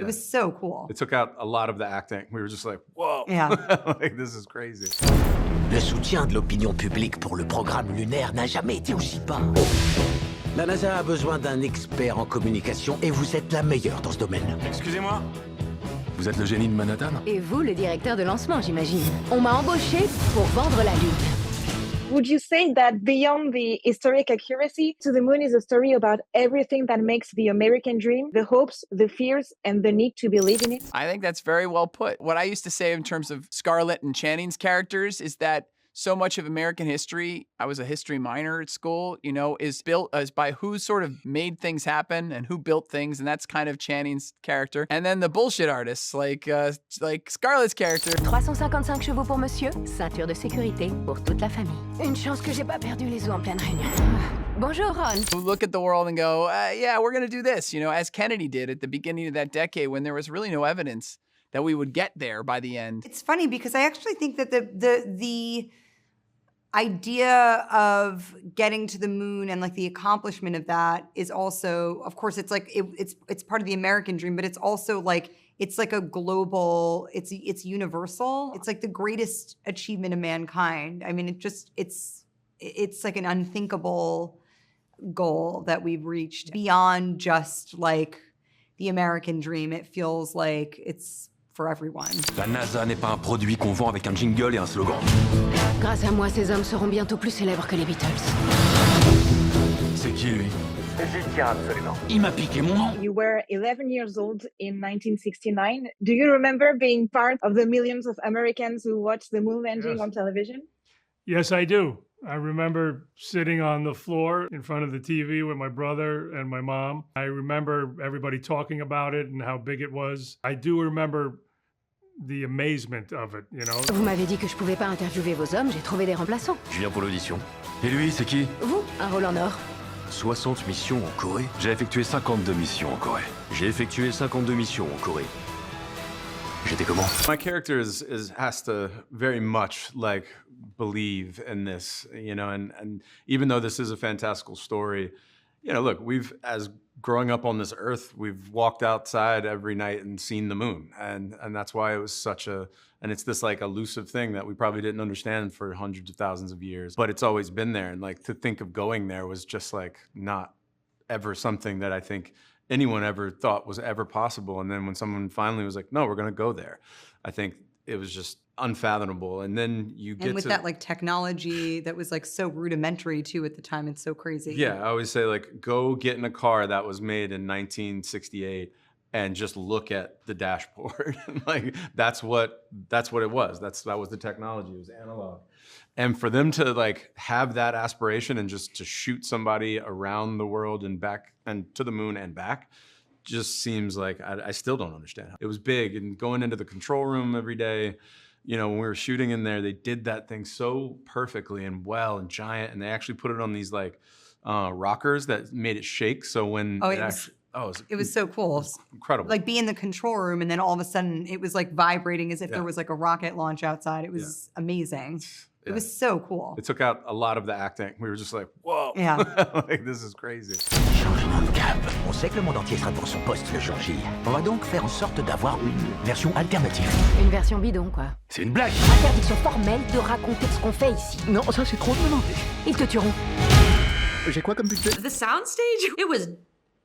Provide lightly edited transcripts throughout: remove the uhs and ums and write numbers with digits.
It was so cool. It took out a lot of the acting. We were just like, whoa, Yeah. like this is crazy. Le soutien de l'opinion publique pour le programme lunaire n'a jamais été aussi bas. La NASA a besoin d'un expert en communication et vous êtes la meilleure dans ce domaine. Excusez-moi, vous êtes le génie de Manhattan? Et vous, le directeur de lancement, j'imagine. On m'a embauché pour vendre la Lune. Would you say that beyond the historic accuracy, To the Moon is a story about everything that makes the American dream, the hopes, the fears, and the need to believe in it? I think that's very well put. What I used to say in terms of Scarlett and Channing's characters is that so much of American history, I was a history minor at school, you know, is built as by who sort of made things happen and who built things, and that's kind of Channing's character. And then the bullshit artists, like Scarlett's character. 355 chevaux pour monsieur, ceinture de sécurité pour toute la famille. Une chance que j'ai pas perdu les os en pleine réunion. Bonjour, Ron. Who look at the world and go, yeah, we're gonna do this, you know, as Kennedy did at the beginning of that decade when there was really no evidence that we would get there by the end. It's funny because I actually think that the idea of getting to the moon and like the accomplishment of that is also, of course, it's like it's part of the American dream, but it's also like it's like a global, it's universal. It's like the greatest achievement of mankind. I mean, it's like an unthinkable goal that we've reached beyond just like the American dream. It feels like it's for everyone. La NASA n'est pas un produit qu'on vend avec un jingle et un slogan. Grâce à moi, ces hommes seront bientôt plus célèbres que les Beatles. C'est qui, lui? J'y tiens absolument. Il m'a piqué mon nom. You were 11 years old in 1969. Do you remember being part of the millions of Americans who watched the moon landing on television? Yes, I do. I remember sitting on the floor in front of the TV with my brother and my mom. I remember everybody talking about it and how big it was. I do remember the amazement of it, you know. Vous m'avez dit que je pouvais pas interviewer vos hommes, j'ai trouvé des remplaçants. Je viens pour l'audition. Et lui, c'est qui? Vous, un rôle en or. 60 missions en Corée. J'ai effectué 52 missions en Corée. J'ai effectué 52 missions en Corée. J'étais comment? My character has to very much like believe in this, you know, and even though this is a fantastical story, you know, look, as growing up on this earth, we've walked outside every night and seen the moon, and that's why it was and it's this like elusive thing that we probably didn't understand for hundreds of thousands of years, but it's always been there, and like to think of going there was just like not ever something that I think anyone ever thought was ever possible. And then when someone finally was like, no, we're gonna go there, I think it was just unfathomable. And then you get with that like technology that was like so rudimentary too at the time, it's so crazy. Yeah, I always say like, go get in a car that was made in 1968 and just look at the dashboard. Like that's what it was. That was the technology, it was analog. And for them to like have that aspiration and just to shoot somebody around the world and back and to the moon and back just seems like I still don't understand. It was big, and going into the control room every day, you know, when we were shooting in there, they did that thing so perfectly and well and giant, and they actually put it on these like rockers that made it shake. So when it was so cool. It was incredible. Like be in the control room and then all of a sudden it was like vibrating as if there was like a rocket launch outside. It was amazing. It was so cool. It took out a lot of the acting. We were just like, whoa, yeah. Like this is crazy. Changement de cap. On sait que le monde entier sera devant son poste le jour J. On va donc faire en sorte d'avoir une version alternative. Une version bidon, quoi. C'est une blague. Interdiction formelle de raconter ce qu'on fait ici. Non, ça c'est trop demandé. Ils te tueront. J'ai quoi comme budget? The soundstage, it was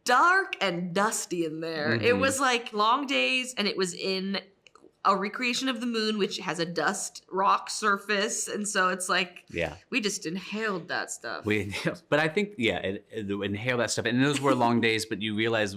dark and dusty in there. It was like long days, and it was in a recreation of the moon, which has a dust rock surface, and so it's like, we just inhaled that stuff. But I think, inhale that stuff, and those were long days. But you realize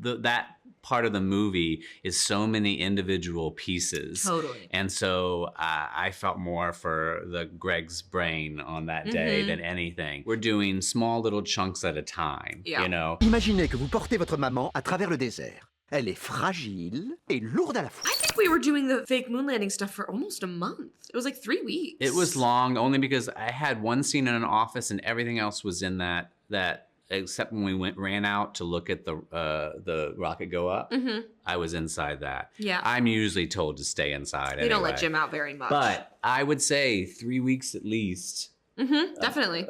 that part of the movie is so many individual pieces. Totally. And so I felt more for the Greg's brain on that day than anything. We're doing small little chunks at a time, you know? Imaginez que vous portez votre maman à travers le désert. Elle est fragile et lourde à la fois. I think we were doing the fake moon landing stuff for almost a month. It was like 3 weeks. It was long, only because I had one scene in an office and everything else was in that except when we ran out to look at the rocket go up. I was inside that. Yeah. I'm usually told to stay inside. They don't let Jim out very much. But I would say 3 weeks at least. Definitely.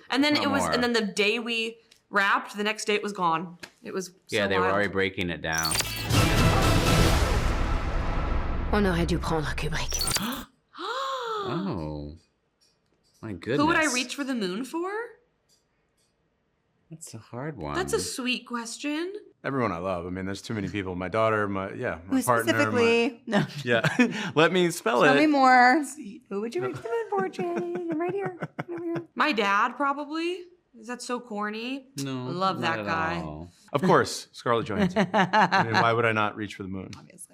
And then and then the day we wrapped, the next day it was gone. It was so they were wild. already breaking it down. On aurait dû prendre Kubrick. Oh. My goodness. Who would I reach for the moon for? That's a hard one. That's a sweet question. Everyone I love. I mean, there's too many people. My daughter, my Who partner. specifically? No. Yeah. Let me spell it. Tell me more. Who would you reach the moon for, Channing? I'm right here. I'm over here. My dad, probably. Is that so corny? No. I love not that at guy. all. Of course, Scarlett Johansson. I mean, why would I not reach for the moon? Obviously.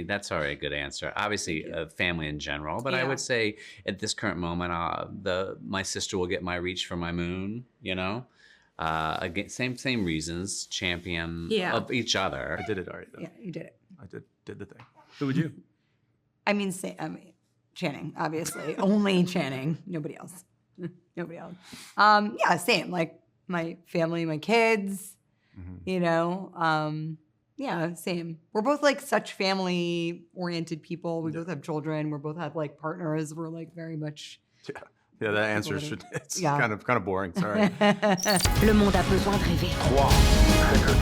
That's already a good answer. Obviously, family in general, but I Yeah. would say at this current moment, my sister will get my reach for my moon. You know, again, same reasons, champion of each other. I did it already, though. Yeah, you did it. I did the thing. Who would you? I mean, Channing, obviously. Only Channing. Nobody else. Nobody else. Yeah, same. Like my family, my kids, you know. Yeah, same. We're both like such family-oriented people. We both have children. We both have like partners. We're like very much. Yeah, that answer should. It's Yeah. kind of boring. Sorry. Le monde a besoin de rêver. 3,